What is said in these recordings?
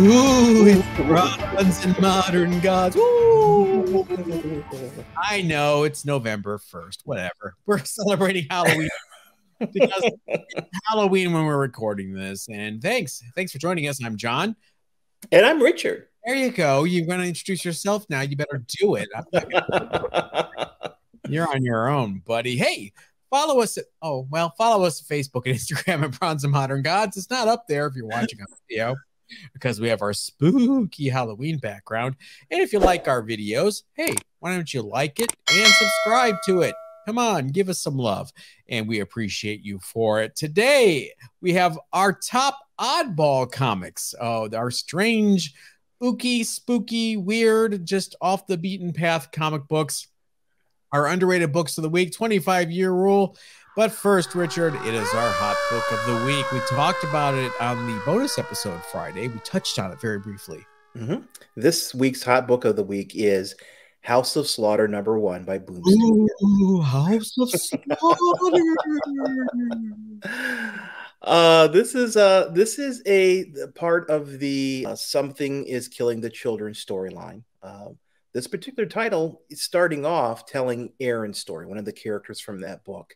Ooh, bronze and modern gods. Ooh. I know it's November 1st. Whatever. We're celebrating Halloween because it's Halloween when we're recording this. And thanks for joining us. I'm John. And I'm Richard. There you go. You're going to introduce yourself now. You better do it. You're on your own, buddy. Hey, follow us follow us at Facebook and Instagram at Bronze and Modern Gods. It's not up there if you're watching on video because we have our spooky Halloween background. And if you like our videos, hey, why don't you like it and subscribe to it? Come on, give us some love, and we appreciate you for it. Today, we have our top oddball comics. Oh, our strange, ooky, spooky, weird, just off the beaten path comic books. Our underrated books of the week, 25-year rule. But first, Richard, it is our hot book of the week. We talked about it on the bonus episode Friday. We touched on it very briefly. This week's hot book of the week is House of Slaughter #1 by Boom Studios. Ooh, House of Slaughter. This is a part of the Something is Killing the Children storyline. This particular title is starting off telling Aaron's story, one of the characters from that book.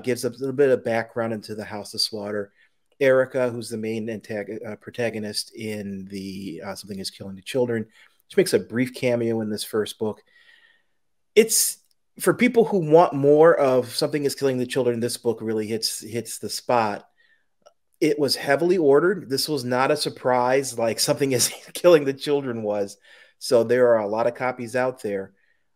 Gives a little bit of background into the House of Slaughter. Erica, who's the main protagonist in the Something is Killing the Children, she makes a brief cameo in this first book. It's for people who want more of Something is Killing the Children. This book really hits the spot. It was heavily ordered. This was not a surprise like Something is Killing the Children was. So there are a lot of copies out there.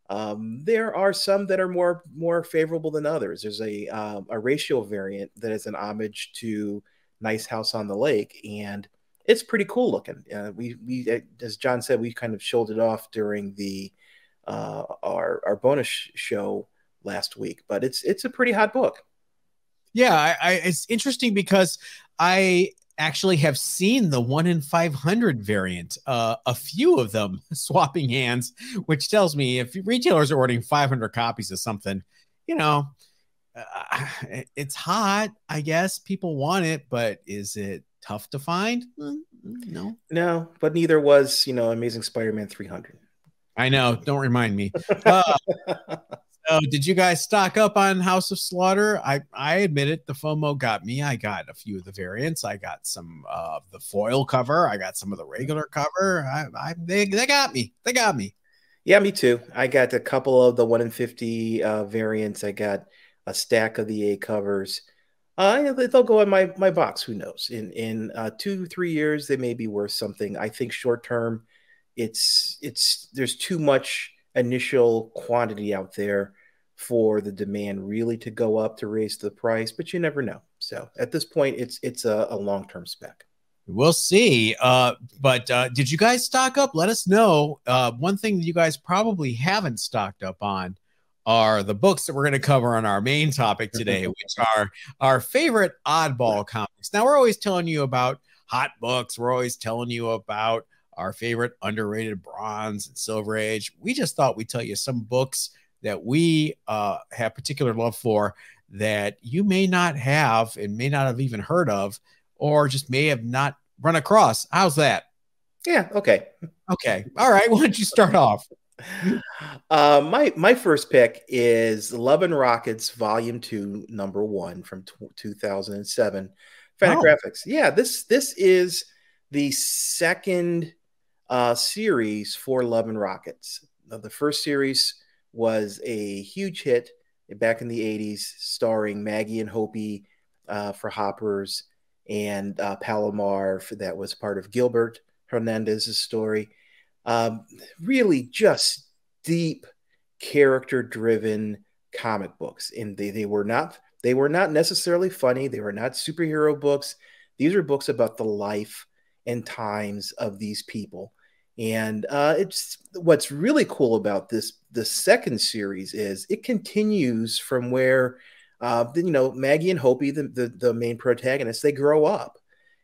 There are some that are more favorable than others. There's a ratio variant that is an homage to Nice House on the Lake, and it's pretty cool looking. We as John said, we kind of showed it off during the our bonus show last week, but it's a pretty hot book. Yeah, it's interesting because I actually have seen the 1 in 500 variant, a few of them swapping hands, which tells me if retailers are ordering 500 copies of something, it's hot. I guess people want it, but is it tough to find? No, but neither was Amazing Spider-Man 300. I know. Don't remind me. So did you guys stock up on House of Slaughter? I admit it, the FOMO got me. I got a few of the variants. I got some of the foil cover. I got some of the regular cover. They got me. They got me. Yeah, me too. I got a couple of the 1 in 50 variants. I got a stack of the A covers. They'll go in my box. Who knows? In 2-3 years, they may be worth something. I think short term, there's too much initial quantity out there for the demand really to go up to raise the price, but you never know. So at this point, it's a long-term spec. We'll see. But did you guys stock up? Let us know. One thing that you guys probably haven't stocked up on are the books that we're going to cover on our main topic today, which are our favorite oddball comics. Now, we're always telling you about hot books. We're always telling you about our favorite underrated Bronze and Silver Age. We just thought we'd tell you some books that we have particular love for that you may not have and may not have even heard of, or just may have not run across. How's that? Yeah. Okay. Okay. All right. Why don't you start off? My first pick is Love and Rockets Volume 2, #1 from 2007. Fantagraphics. Yeah. This is the second series for Love and Rockets. The first series was a huge hit back in the 80s, starring Maggie and Hopi for Hoppers, and Palomar that was part of Gilbert Hernandez's story. Really just deep character-driven comic books, and they were not necessarily funny. They were not superhero books. These are books about the life and times of these people. And it's what's really cool about the second series is it continues from where Maggie and Hopi, the main protagonists, they grow up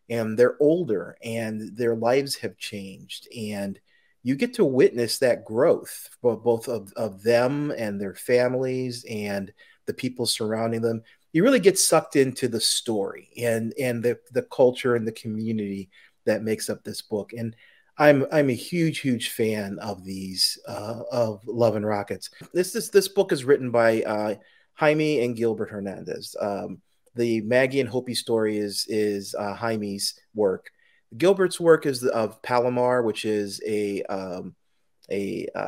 and they're older and their lives have changed, and you get to witness that growth both of them and their families and the people surrounding them. You really get sucked into the story and the culture and the community that makes up this book. And I'm a huge fan of these of Love and Rockets. This book is written by Jaime and Gilbert Hernandez. The Maggie and Hopi story is Jaime's work. Gilbert's work is of Palomar, which is is it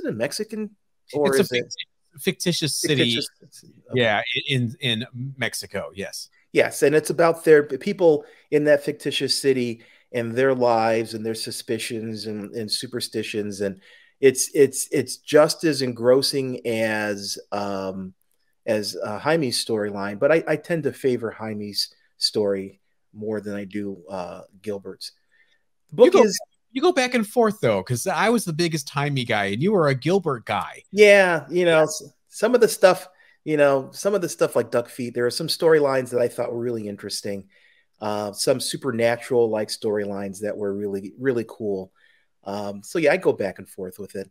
a Mexican or it's is it fictitious city? Okay. Yeah, in Mexico. Yes. Yes, and it's about their people in that fictitious city and their lives and their suspicions and superstitions, and it's just as engrossing as Jaime's storyline. But I tend to favor Jaime's story more than I do Gilbert's. The book you go back and forth though, because I was the biggest Jaime guy and you were a Gilbert guy. Yeah, some of the stuff. Some of the stuff like Duck Feet, there are some storylines that I thought were really interesting. Some supernatural like storylines that were really, really cool. So yeah, I go back and forth with it.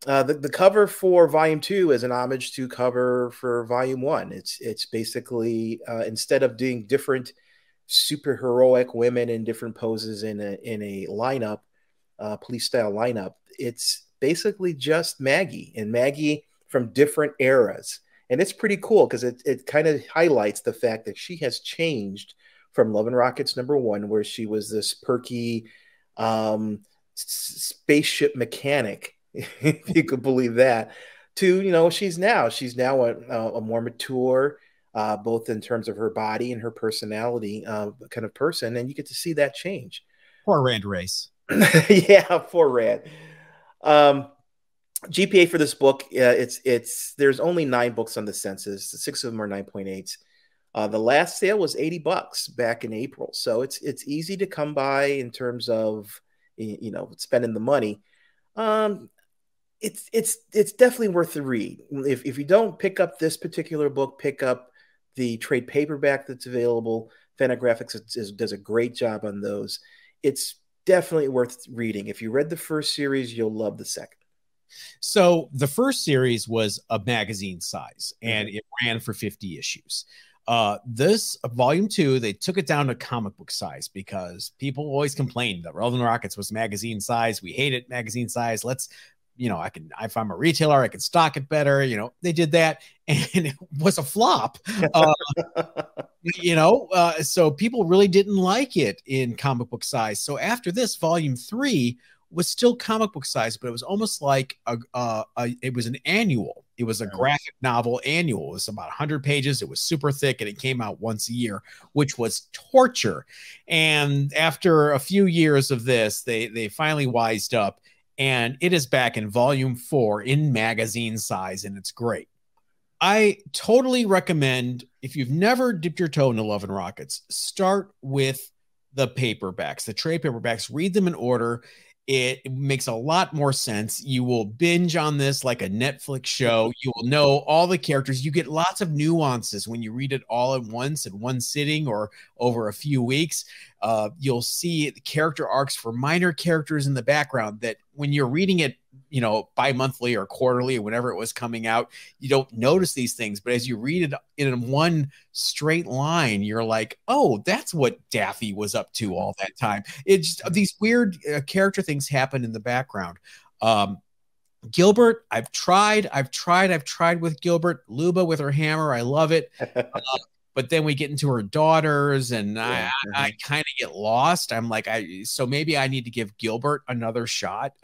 The cover for Volume 2 is an homage to cover for Volume 1. It's basically instead of doing different superheroic women in different poses in a lineup, police style lineup, it's basically just Maggie and Maggie from different eras. And it's pretty cool because it kind of highlights the fact that she has changed from Love and Rockets #1, where she was this perky spaceship mechanic, if you could believe that, to, she's now a more mature, both in terms of her body and her personality kind of person. And you get to see that change. Poor Rand Race. Yeah, poor Rand. GPA for this book, there's only 9 books on the census. 6 of them are 9.8s. The last sale was $80 back in April, so it's easy to come by in terms of spending the money. It's definitely worth the read. If you don't pick up this particular book, pick up the trade paperback that's available. Fantagraphics does a great job on those. It's definitely worth reading. If you read the first series, you'll love the second. So the first series was a magazine size and it ran for 50 issues. This Volume 2, they took it down to comic book size because people always complained that Love and Rockets was magazine size. We hate it magazine size. Let's, if I'm a retailer, I can stock it better. They did that and it was a flop. So people really didn't like it in comic book size. So after this, Volume 3 was still comic book size, but it was almost like it was an annual. It was a graphic novel annual. It was about 100 pages. It was super thick, and it came out once a year, which was torture. And after a few years of this, they finally wised up, and it is back in Volume 4 in magazine size, and it's great. I totally recommend, if you've never dipped your toe into Love and Rockets, start with the paperbacks, the trade paperbacks. Read them in order. It makes a lot more sense. You will binge on this like a Netflix show. You will know all the characters. You get lots of nuances when you read it all at once in one sitting or over a few weeks. You'll see the character arcs for minor characters in the background that when you're reading it, bi-monthly or quarterly or whenever it was coming out, you don't notice these things. But as you read it in one straight line, you're like, oh, that's what Daffy was up to all that time. It's just, these weird character things happen in the background. Gilbert, I've tried with Gilbert. Luba with her hammer, I love it. But then we get into her daughters, and I kind of get lost. I'm like, so maybe I need to give Gilbert another shot.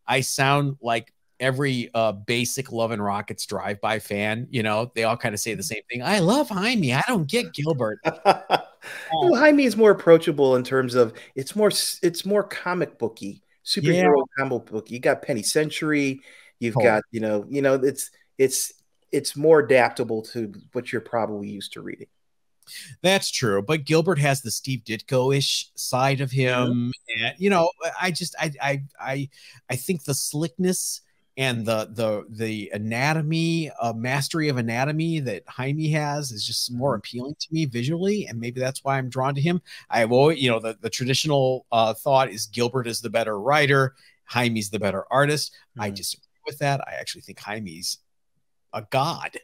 I sound like every basic Love and Rockets drive-by fan. They all kind of say the same thing. I love Jaime. I don't get Gilbert. Well, Jaime is more approachable in terms of it's more comic booky, superhero comic book. You got Penny Century. You've got it's more adaptable to what you're probably used to reading. That's true, but Gilbert has the Steve Ditko-ish side of him, and I think the slickness and the anatomy, mastery of anatomy that Jaime has is just more appealing to me visually, and maybe that's why I'm drawn to him. I've always, the traditional thought is Gilbert is the better writer, Jaime's the better artist. I disagree with that. I actually think Jaime's a god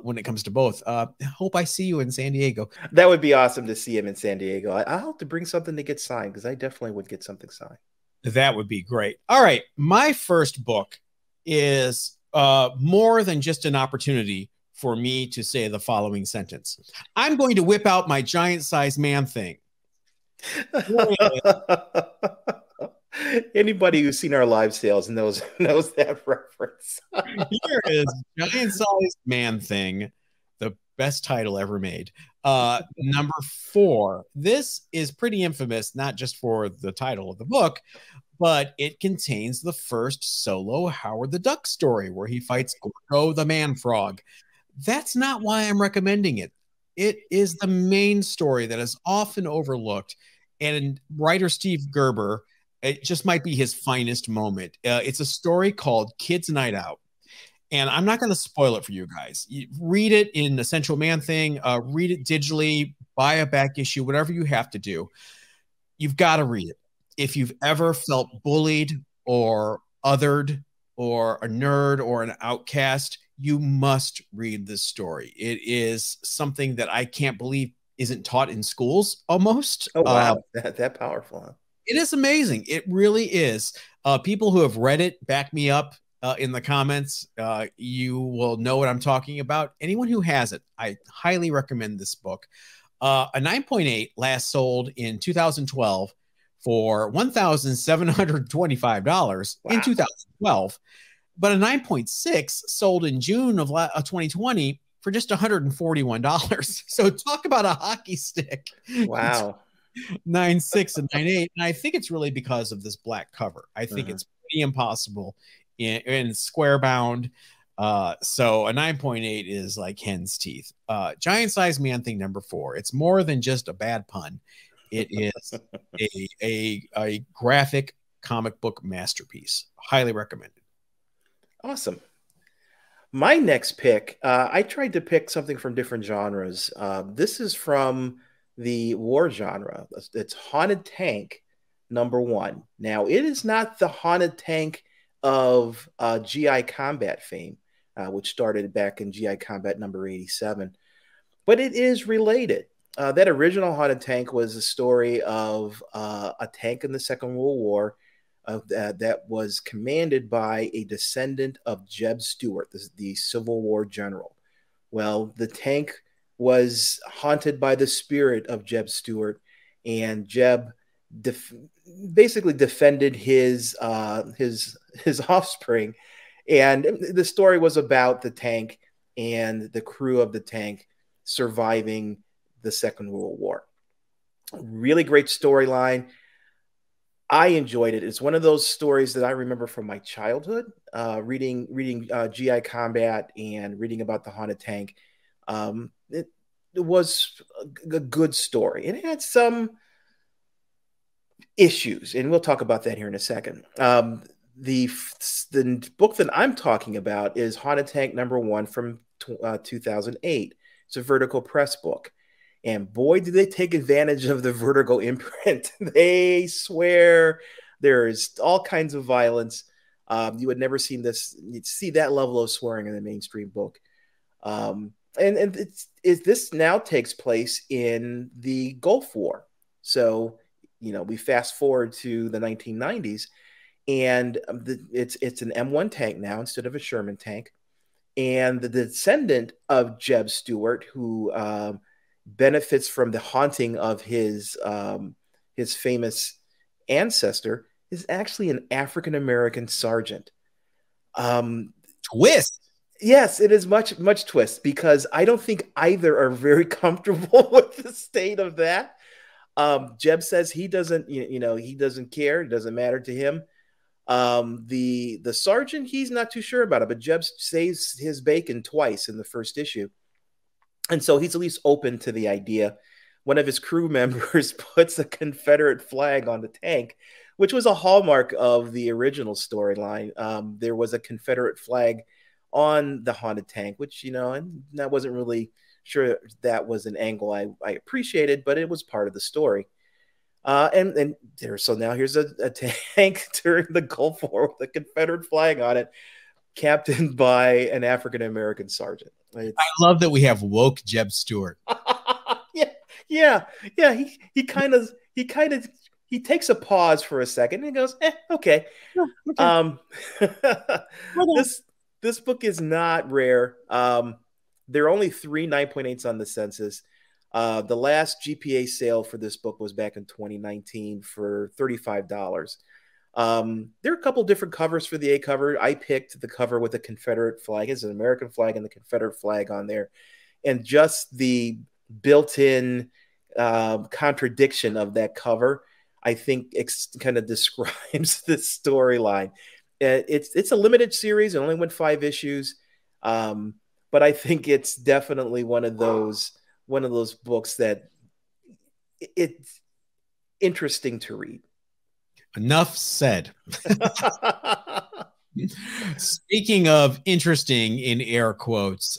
when it comes to both. Hope I see you in San Diego. That would be awesome to see him in San Diego. I'll have to bring something to get signed because I definitely would get something signed. That would be great. All right. My first book is more than just an opportunity for me to say the following sentence. I'm going to whip out my giant-sized man thing. Anybody who's seen our live sales knows that reference. Here is giant-sized man thing, the best title ever made. Number 4. This is pretty infamous, not just for the title of the book, but it contains the first solo Howard the Duck story where he fights Gorgo the man frog. That's not why I'm recommending it. It is the main story that is often overlooked. And writer Steve Gerber, it just might be his finest moment. It's a story called Kids Night Out. And I'm not going to spoil it for you guys. You read it in Essential Man Thing, read it digitally, buy a back issue, whatever you have to do. You've got to read it. If you've ever felt bullied or othered or a nerd or an outcast, you must read this story. It is something that I can't believe isn't taught in schools almost. Oh, wow. That powerful. Huh? It is amazing. It really is. People who have read it, back me up in the comments. You will know what I'm talking about. Anyone who has it, I highly recommend this book. A 9.8 last sold in 2012 for $1,725 in 2012. But a 9.6 sold in June of 2020 for just $141. So talk about a hockey stick. Wow. 9.6 and 9.8. And I think it's really because of this black cover. I think it's pretty impossible in square bound. So a 9.8 is like hen's teeth. Giant Size Man Thing number 4. It's more than just a bad pun. It is a graphic comic book masterpiece. Highly recommended. Awesome. My next pick, I tried to pick something from different genres. This is from the war genre. It's Haunted Tank number 1. Now, it is not the Haunted Tank of GI Combat fame, which started back in GI Combat number 87, but it is related. That original Haunted Tank was a story of a tank in the Second World War that was commanded by a descendant of Jeb Stuart, the Civil War general. Well, the tank was haunted by the spirit of Jeb Stuart, and Jeb basically defended his offspring. And the story was about the tank and the crew of the tank surviving the Second World War. Really great storyline. I enjoyed it. It's one of those stories that I remember from my childhood, reading GI Combat and reading about the Haunted Tank. It was a good story. It had some issues, and we'll talk about that here in a second. The book that I'm talking about is Haunted Tank number 1 from 2008. It's a Vertigo Press book. And boy, do they take advantage of the Vertigo imprint. They swear. There's all kinds of violence. You would never see that level of swearing in the mainstream book. And this now takes place in the Gulf War. So, we fast forward to the 1990s, and it's an M1 tank now instead of a Sherman tank. And the descendant of Jeb Stuart, who benefits from the haunting of his famous ancestor, is actually an African-American sergeant. Twist. Yes, it is much twist, because I don't think either are very comfortable with the state of that. Jeb says he doesn't, he doesn't care. It doesn't matter to him. The sergeant, he's not too sure about it, but Jeb saves his bacon twice in the first issue. And so he's at least open to the idea. One of his crew members puts a Confederate flag on the tank, which was a hallmark of the original storyline. There was a Confederate flag on the Haunted Tank, which, and I wasn't really sure that was an angle I appreciated, but it was part of the story. So now here's a tank during the Gulf War with a Confederate flag on it. captained by an African American sergeant. I love that we have woke Jeb Stewart. Yeah. He takes a pause for a second and he goes, okay. Okay. This book is not rare. There are only 3 9.8s on the census. The last GPA sale for this book was back in 2019 for $35. There are a couple different covers for the A cover. I picked the cover with the Confederate flag. It's an American flag and the Confederate flag on there. And just the built-in contradiction of that cover, I think kind of describes the storyline. It's a limited series. It only went 5 issues. But I think it's definitely one of those books that it's interesting to read. Enough said. Speaking of interesting in air quotes,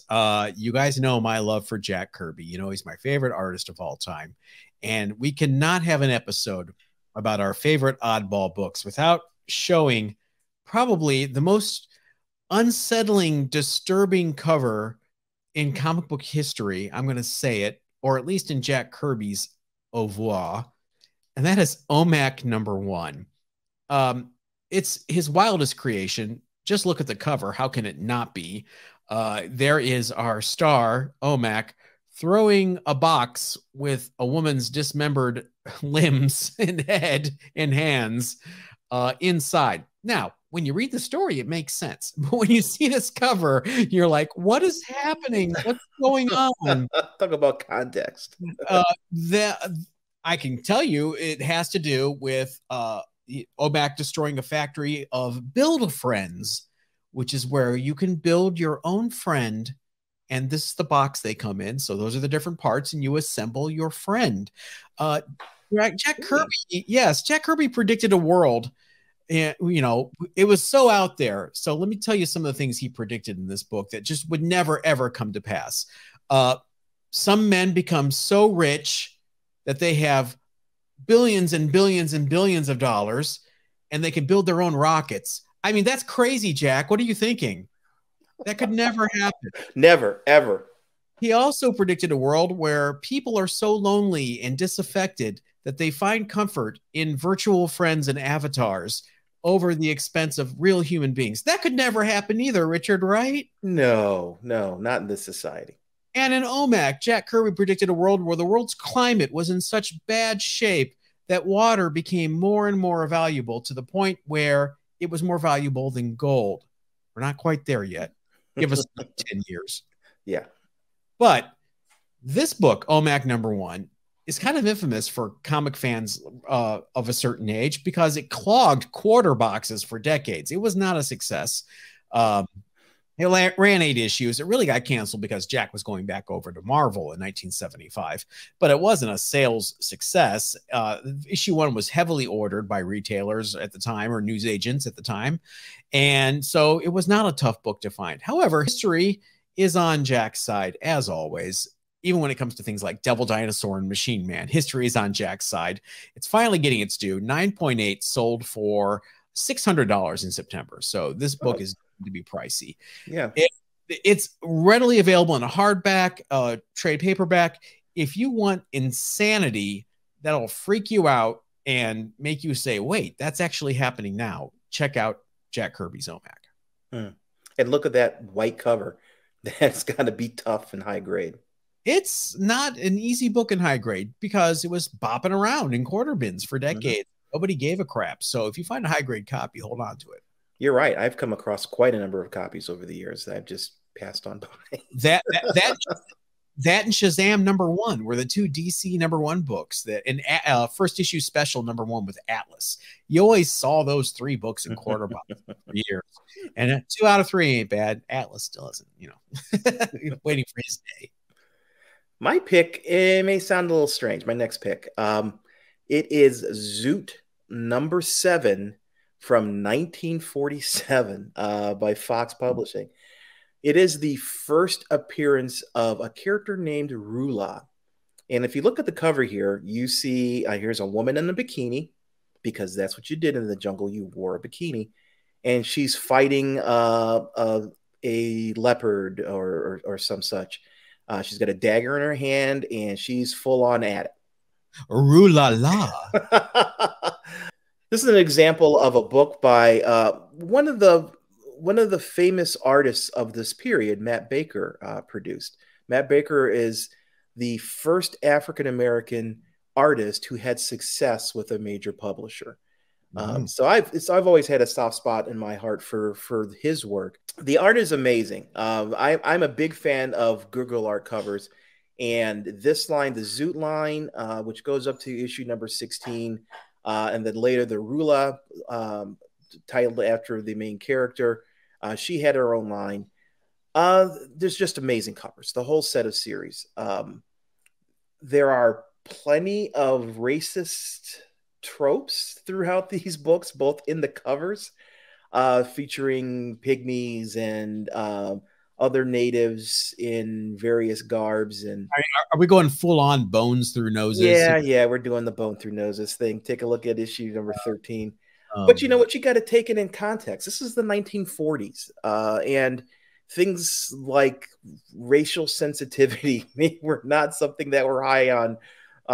you guys know my love for Jack Kirby. You know, he's my favorite artist of all time. And we cannot have an episode about our favorite oddball books without showing probably the most unsettling, disturbing cover in comic book history. I'm going to say it, or at least in Jack Kirby's au revoir. And that is OMAC #1. It's his wildest creation. Just look at the cover. How can it not be? There is our star, OMAC, throwing a box with a woman's dismembered limbs and head and hands inside. Now, when you read the story, it makes sense. But when you see this cover, you're like, what is happening? What's going on? Talk about context. I can tell you it has to do with OMAC destroying a factory of Build-A-Friends, which is where you can build your own friend. And this is the box they come in. So those are the different parts, and you assemble your friend. Jack Kirby, yes, Jack Kirby predicted a world. And, you know, it was so out there. So let me tell you some of the things he predicted in this book that just would never, ever come to pass. Some men become so rich that they have billions and billions and billions of dollars, and they can build their own rockets. I mean, that's crazy, Jack. What are you thinking? That could never happen. Never, ever. He also predicted a world where people are so lonely and disaffected that they find comfort in virtual friends and avatars over the expense of real human beings. That could never happen either, Richard, right? No, not in this society. And in OMAC, Jack Kirby predicted a world where the world's climate was in such bad shape that water became more and more valuable, to the point where it was more valuable than gold. We're not quite there yet. Give us 10 years. Yeah. But this book, OMAC #1, is kind of infamous for comic fans of a certain age because it clogged quarter boxes for decades. It was not a success. It ran 8 issues. It really got canceled because Jack was going back over to Marvel in 1975, but it wasn't a sales success. Issue 1 was heavily ordered by retailers at the time, or news agents at the time. And so it was not a tough book to find. However, history is on Jack's side, as always. Even when it comes to things like Devil Dinosaur and Machine Man, history is on Jack's side. It's finally getting its due. 9.8 sold for $600 in September. So this book is to be pricey. Yeah. It's readily available in a hardback, trade paperback. If you want insanity that'll freak you out and make you say, wait, that's actually happening now, check out Jack Kirby's OMAC. And look at that white cover. That's got to be tough and high grade. It's not an easy book in high grade because it was bopping around in quarter bins for decades. Nobody gave a crap. So if you find a high grade copy, hold on to it. You're right. I've come across quite a number of copies over the years that I've just passed on by. That and Shazam #1 were the 2 DC #1 books, that and first issue special #1 with Atlas. You always saw those 3 books in quarter boxes for years, and 2 out of 3 ain't bad. Atlas still isn't, waiting for his day. My pick, it may sound a little strange. My next pick, it is Zoot #7 from 1947 by Fox Publishing. It is the first appearance of a character named Rula. And if you look at the cover here, you see here's a woman in a bikini, because that's what you did in the jungle. You wore a bikini. and she's fighting a leopard or some such. She's got a dagger in her hand, and she's full on at it. Rue la la. This is an example of a book by one of the famous artists of this period, Matt Baker, produced. Matt Baker is the first African American artist who had success with a major publisher. So I've always had a soft spot in my heart for his work. The art is amazing. I'm a big fan of Google art covers, and this line, the Zoot line, which goes up to issue number 16, and then later the Rula, titled after the main character. She had her own line. There's just amazing covers. The whole set of series. There are plenty of racist tropes throughout these books, both in the covers, featuring pygmies and other natives in various garbs. And are we going full on bones through noses? Yeah, we're doing the bone through noses thing. Take a look at issue number 13. But you know what? You got to take it in context. This is the 1940s, and things like racial sensitivity were not something that were high on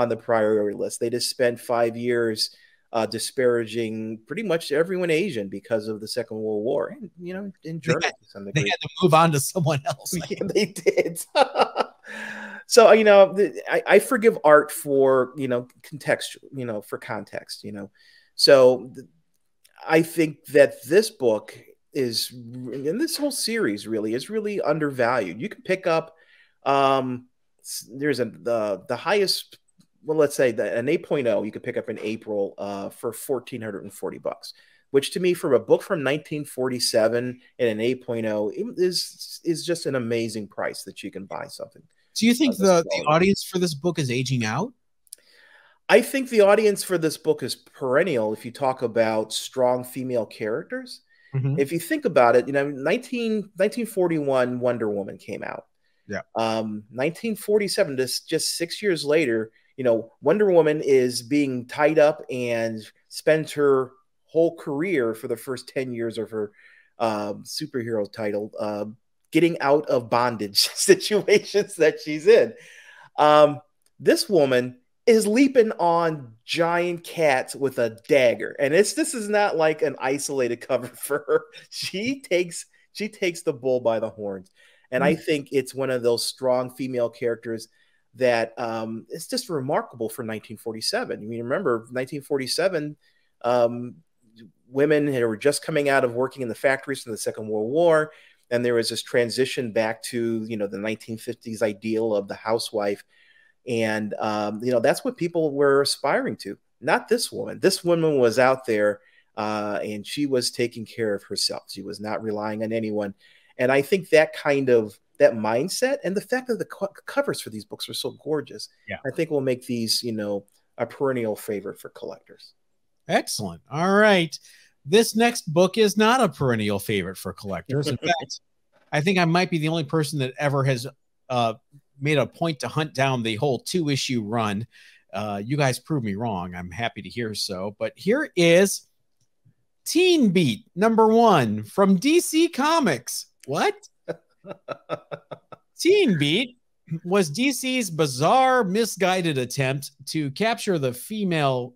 the priority list. They just spent 5 years disparaging pretty much everyone Asian because of the Second World War, and in Germany to some degree. They had to move on to someone else. Yeah, they did. So I forgive art for context, for context, So I think that this book is, and this whole series really is really undervalued. You can pick up, there's the highest, well, let's say that an 8.0 you could pick up in April for $1,440, which to me, for a book from 1947 and an 8.0 is just an amazing price that you can buy something. Do you think the audience for this book is aging out? I think the audience for this book is perennial. If you talk about strong female characters, if you think about it, 1941 Wonder Woman came out. Yeah. 1947, just 6 years later, Wonder Woman is being tied up and spent her whole career for the first 10 years of her superhero title getting out of bondage situations that she's in. This woman is leaping on giant cats with a dagger, and this is not like an isolated cover for her. She takes the bull by the horns, and I think it's one of those strong female characters that is just remarkable for 1947. I mean, remember 1947, women were just coming out of working in the factories in the Second World War, and there was this transition back to the 1950s ideal of the housewife. And, that's what people were aspiring to. Not this woman. This woman was out there and she was taking care of herself. She was not relying on anyone. And I think that mindset and the fact that the covers for these books are so gorgeous, I think will make these, a perennial favorite for collectors. Excellent. All right. This next book is not a perennial favorite for collectors. In fact, I think I might be the only person that ever has made a point to hunt down the whole 2-issue run. You guys proved me wrong. I'm happy to hear so. But here is Teen Beat #1 from DC Comics. What? Teen Beat was DC's bizarre, misguided attempt to capture the female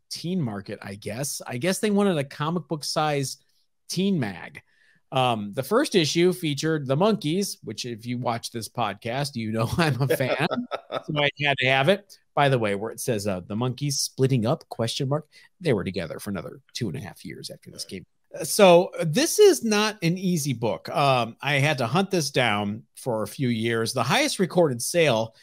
teen market, I guess. I guess they wanted a comic book size teen mag. The first issue featured the Monkees, which if you watch this podcast, I'm a fan. So I had to have it. By the way, where it says the Monkees splitting up, ? They were together for another 2.5 years after this came. So this is not an easy book. I had to hunt this down for a few years. The highest recorded sale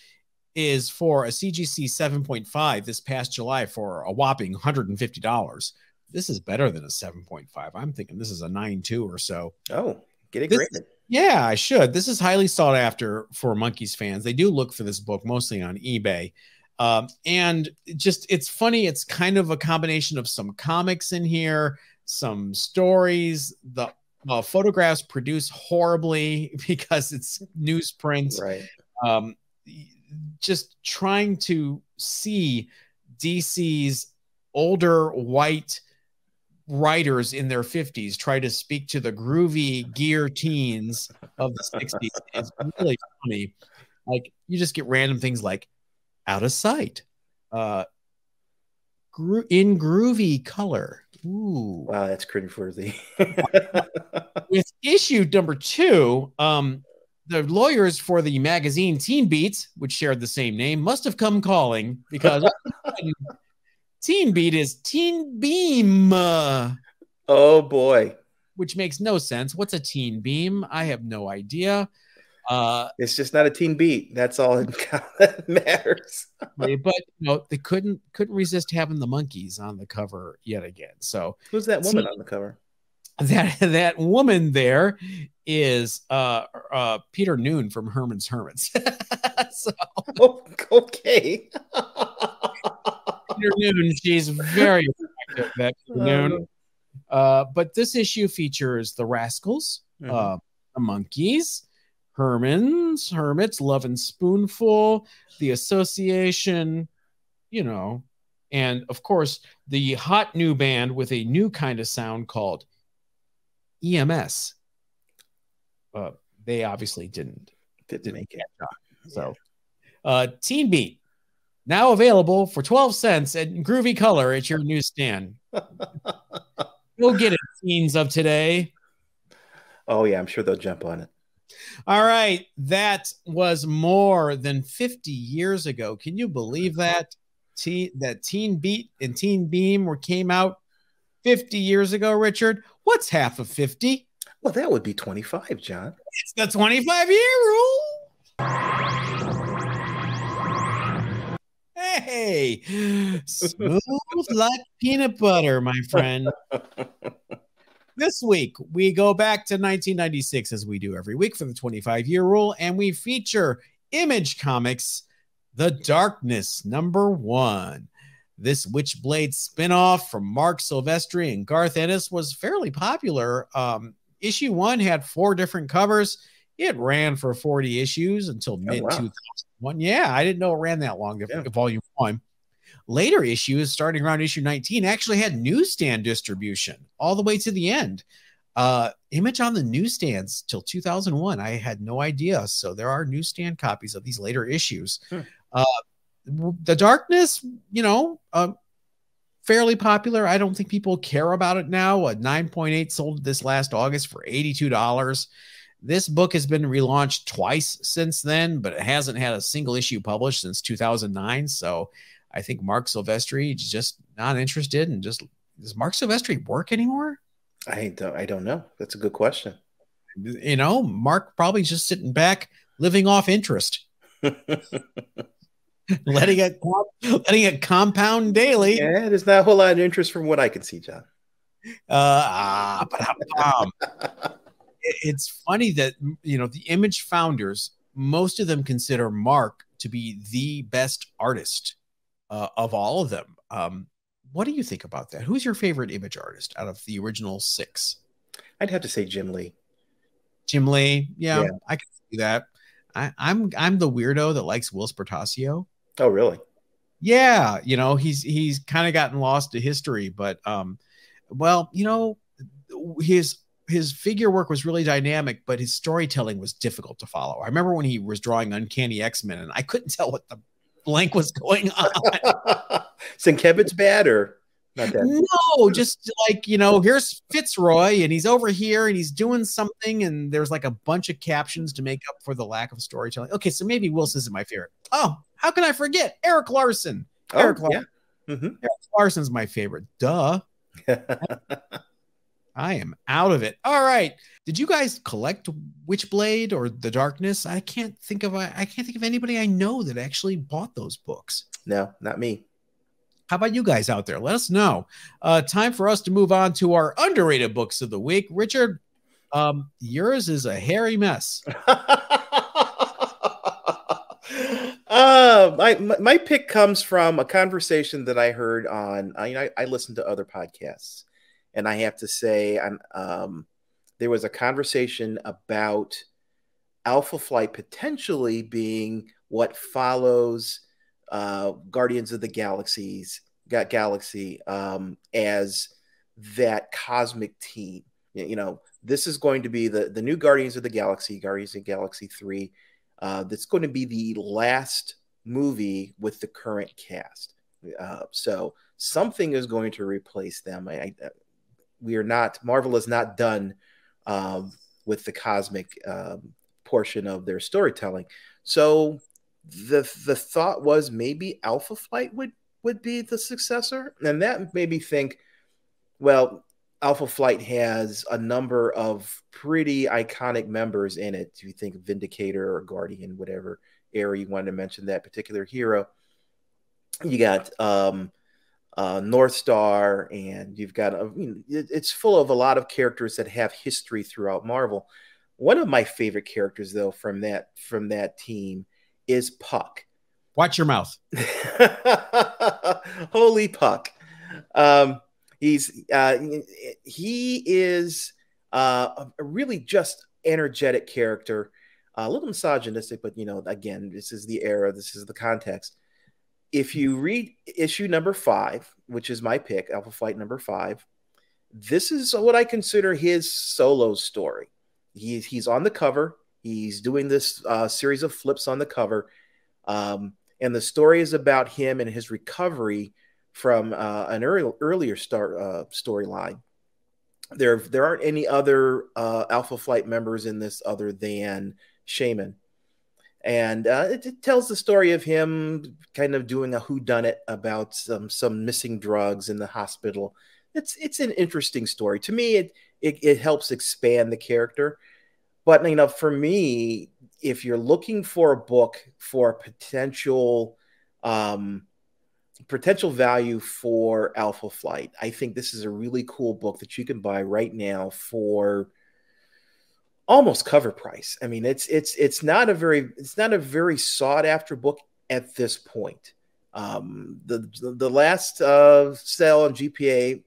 is for a CGC 7.5 this past July for a whopping $150. This is better than a 7.5. I'm thinking this is a 9.2 or so. Oh, get it graded. Yeah, I should. This is highly sought after for Monkees fans. They do look for this book mostly on eBay. And it's funny. It's kind of a combination of some comics in here, some stories. The photographs produce horribly because it's newsprint. Right. Just trying to see DC's older white writers in their 50s try to speak to the groovy gear teens of the 60s. It's really funny. Like, you just get random things like out of sight, in groovy color. Ooh. Wow, that's cringeworthy. With issue number 2, the lawyers for the magazine Teen Beat, which shared the same name, must have come calling because Teen Beat is Teen Beam. Oh boy. Which makes no sense. What's a teen beam? I have no idea. It's just not a teen beat. That's all that matters. But they couldn't resist having the monkeys on the cover yet again. So who's that woman on the cover? That woman there is Peter Noon from Herman's Hermits. So, okay. Peter Noon, she's very effective. That Peter Noon. But this issue features the Rascals, the Monkeys, Herman's Hermits, Love and Spoonful, the Association, and of course the hot new band with a new kind of sound called EMS. They obviously didn't make it. So, Teen Beat, now available for 12 cents at groovy color at your newsstand. Go get it, teens of today. Oh yeah, I'm sure they'll jump on it. All right, that was more than 50 years ago. Can you believe that? That Teen Beat and Teen Beam came out 50 years ago, Richard? What's half of 50? Well, that would be 25, John. It's the 25-year rule. Hey, smooth like peanut butter, my friend. This week, we go back to 1996, as we do every week for the 25-year rule, and we feature Image Comics, The Darkness, #1. This Witchblade spinoff from Mark Silvestri and Garth Ennis was fairly popular. Issue 1 had 4 different covers. It ran for 40 issues until mid-2001. Yeah, I didn't know it ran that long, volume 1. Later issues, starting around issue 19, actually had newsstand distribution all the way to the end. Image on the newsstands till 2001. I had no idea. So there are newsstand copies of these later issues. The Darkness, fairly popular. I don't think people care about it now. A 9.8 sold this last August for $82. This book has been relaunched twice since then, but it hasn't had a single issue published since 2009. So I think Mark Silvestri is just not interested in does Mark Silvestri work anymore? I don't know. That's a good question. Mark probably just sitting back, living off interest. letting it compound daily. Yeah, there's not a whole lot of interest from what I can see, John. It's funny that the Image founders, most of them consider Mark to be the best artist of all of them. What do you think about that? Who's your favorite Image artist out of the original 6? I'd have to say Jim Lee. Jim Lee, yeah. I can see that. I'm the weirdo that likes Will Spertasio. Oh, really? Yeah, he's kind of gotten lost to history, but his figure work was really dynamic, but his storytelling was difficult to follow. I remember when he was drawing Uncanny X-Men, and I couldn't tell what the blank was going on. Sienkiewicz's bad or not that? No, just like, here's Fitzroy, and he's over here, and he's doing something, and there's like a bunch of captions to make up for the lack of storytelling. Okay, so maybe Wilson isn't my favorite. Oh, how can I forget? Eric Larson. Eric Larson's my favorite. Duh. I am out of it. All right. Did you guys collect Witchblade or The Darkness? I can't think of anybody I know that actually bought those books. No, not me. How about you guys out there? Let us know. Time for us to move on to our underrated books of the week. Richard, yours is a hairy mess. My pick comes from a conversation that I heard on. I listen to other podcasts. And I have to say, there was a conversation about Alpha Flight potentially being what follows Guardians of the Galaxy as that cosmic team. You know, this is going to be the new Guardians of the Galaxy, Guardians of the Galaxy 3. That's going to be the last movie with the current cast. So something is going to replace them. We are not, Marvel is not done with the cosmic portion of their storytelling. So the thought was maybe Alpha Flight would be the successor, and that made me think, well, Alpha Flight has a number of pretty iconic members in it. Do you think Vindicator or Guardian, whatever area you wanted to mention that particular hero? You got North Star, and you've got it's full of a lot of characters that have history throughout Marvel. One of my favorite characters, though, from that team is Puck. Watch your mouth. Holy Puck. He is a really just energetic character, a little misogynistic, but again, this is the era, this is the context. If you read issue number 5, which is my pick, Alpha Flight number 5, this is what I consider his solo story. He's on the cover. He's doing this series of flips on the cover. And the story is about him and his recovery from an earlier storyline. There aren't any other Alpha Flight members in this other than Shaman. And it tells the story of him kind of doing a whodunit about some missing drugs in the hospital. It's an interesting story. To me, it helps expand the character. But for me, if you're looking for a book for potential value for Alpha Flight, I think this is a really cool book that you can buy right now for almost cover price. I mean, it's not a very sought after book at this point. The last sale on GPA,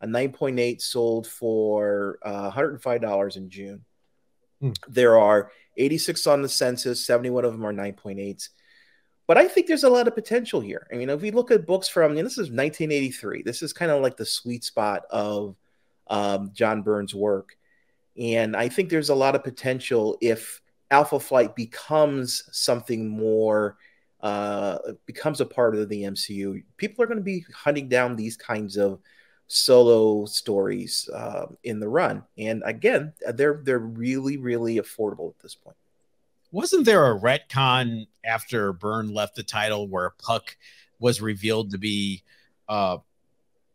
a 9.8 sold for $105 in June. There are 86 on the census, 71 of them are 9.8s. But I think there's a lot of potential here. I mean, if we look at books from, this is 1983. This is kind of like the sweet spot of John Byrne's work. And I think there's a lot of potential if Alpha Flight becomes something more, becomes a part of the MCU. People are going to be hunting down these kinds of solo stories in the run. And again, they're really, really affordable at this point. Wasn't there a retcon after Byrne left the title where Puck was revealed to be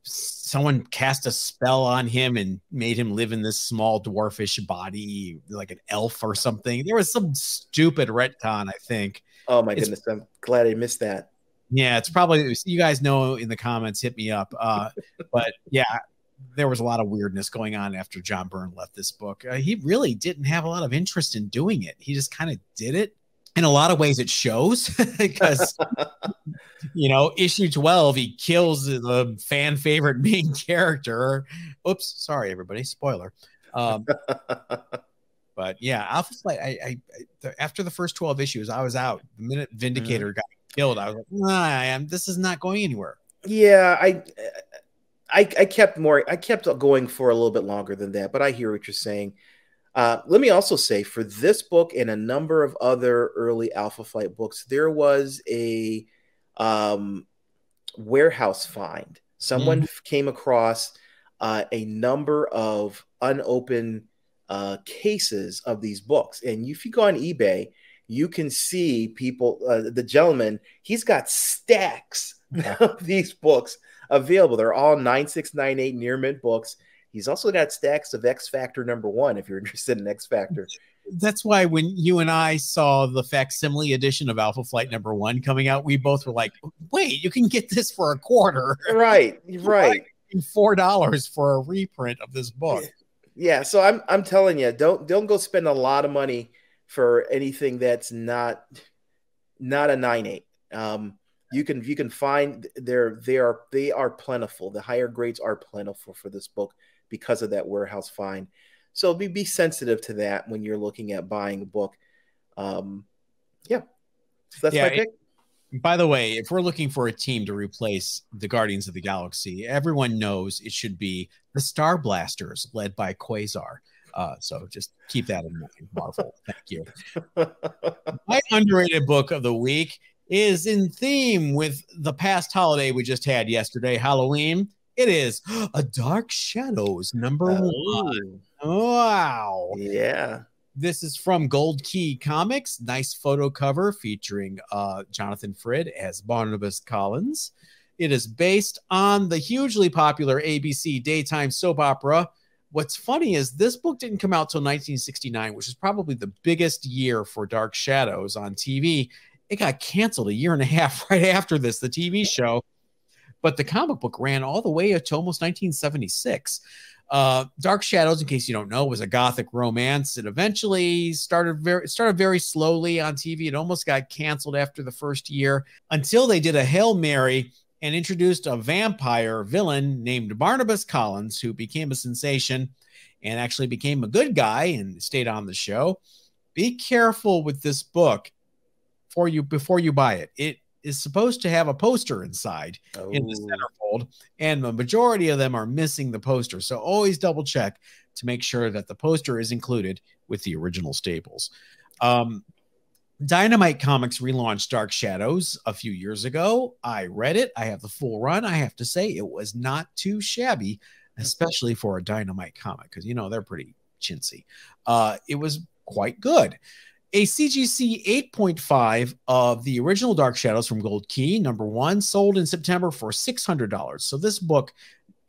someone cast a spell on him and made him live in this small dwarfish body like an elf or something? There was some stupid retcon, I think. Oh my goodness, I'm glad I missed that. Yeah, it's probably, you guys know in the comments, hit me up. But yeah, there was a lot of weirdness going on after John Byrne left this book. He really didn't have a lot of interest in doing it. He just kind of did it. In a lot of ways it shows because, issue 12, he kills the fan favorite main character. Oops, sorry, everybody. Spoiler. But yeah, Alpha Flight, I after the first 12 issues, I was out. The minute Vindicator got killed, I was like, this is not going anywhere. Yeah, I kept going for a little bit longer than that, but I hear what you're saying. Let me also say, for this book and a number of other early Alpha Flight books, there was a warehouse find. Someone came across a number of unopened cases of these books. And if you go on eBay, you can see people, the gentleman, he's got stacks of these books available. They're all 9698 near mint books. He's also got stacks of X Factor #1 if you're interested in X Factor. That's why when you and I saw the facsimile edition of Alpha Flight #1 coming out, we both were like, wait, you can get this for $25. Right. $4 for a reprint of this book. Yeah, so I'm telling you, don't go spend a lot of money for anything that's not a 9.8. You can find they are plentiful. The higher grades are plentiful for this book because of that warehouse find. So be sensitive to that when you're looking at buying a book. So that's my pick. By the way, if we're looking for a team to replace the Guardians of the Galaxy, everyone knows it should be the Star Blasters, led by Quasar. So just keep that in mind, Marvel. Thank you. My underrated book of the week is in theme with the past holiday we just had yesterday, Halloween. It is A Dark Shadows #1. Wow. Yeah. This is from Gold Key Comics. Nice photo cover featuring Jonathan Frid as Barnabas Collins. It is based on the hugely popular ABC daytime soap opera. What's funny is this book didn't come out till 1969, which is probably the biggest year for Dark Shadows on TV. It got canceled a year and a half right after this, the TV show. But the comic book ran all the way to almost 1976. Dark Shadows, in case you don't know, was a gothic romance. It eventually started very slowly on TV. It almost got canceled after the first year until they did a Hail Mary and introduced a vampire villain named Barnabas Collins, who became a sensation and actually became a good guy and stayed on the show. Be careful with this book before you buy it. It is supposed to have a poster inside in the centerfold, and the majority of them are missing the poster. So always double check to make sure that the poster is included with the original staples. Dynamite Comics relaunched Dark Shadows a few years ago. I read it. I have the full run. I have to say it was not too shabby, especially for a Dynamite comic, because, you know, they're pretty chintzy. It was quite good. A CGC 8.5 of the original Dark Shadows from Gold Key, #1, sold in September for $600. So this book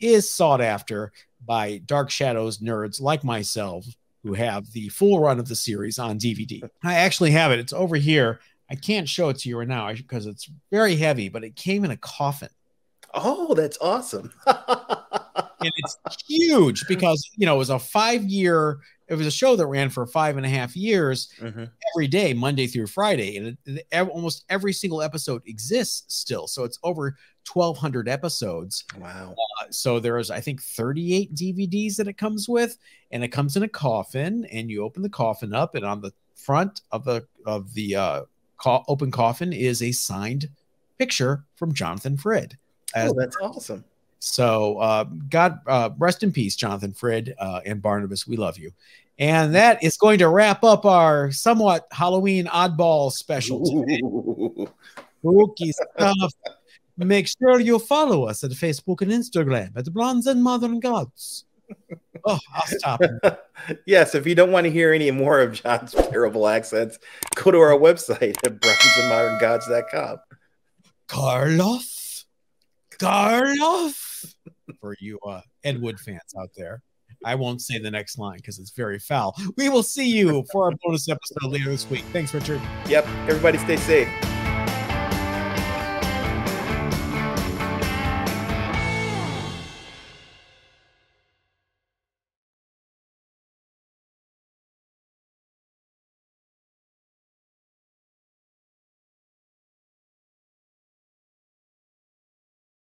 is sought after by Dark Shadows nerds like myself, who have the full run of the series on DVD. I actually have it. It's over here. I can't show it to you right now because it's very heavy, but it came in a coffin. Oh, that's awesome. And it's huge because, you know, it was a show that ran for 5.5 years, every day, Monday through Friday. And almost every single episode exists still. So it's over 1,200 episodes. Wow. So there's, I think, 38 DVDs that it comes with, and it comes in a coffin, and you open the coffin up, and on the front of the open coffin is a signed picture from Jonathan Frid. Oh, that's awesome. So God rest in peace, Jonathan Frid and Barnabas. We love you. And that is going to wrap up our somewhat Halloween oddball special today. Spooky stuff. Make sure you follow us at Facebook and Instagram at Blondes and Modern Gods. Oh, I'll stop. Yes, if you don't want to hear any more of John's terrible accents, go to our website at blondesandmoderngods.com. Karloff. For you Ed Wood fans out there. I won't say the next line because it's very foul. We will see you for our bonus episode later this week. Thanks, Richard. Yep. Everybody stay safe.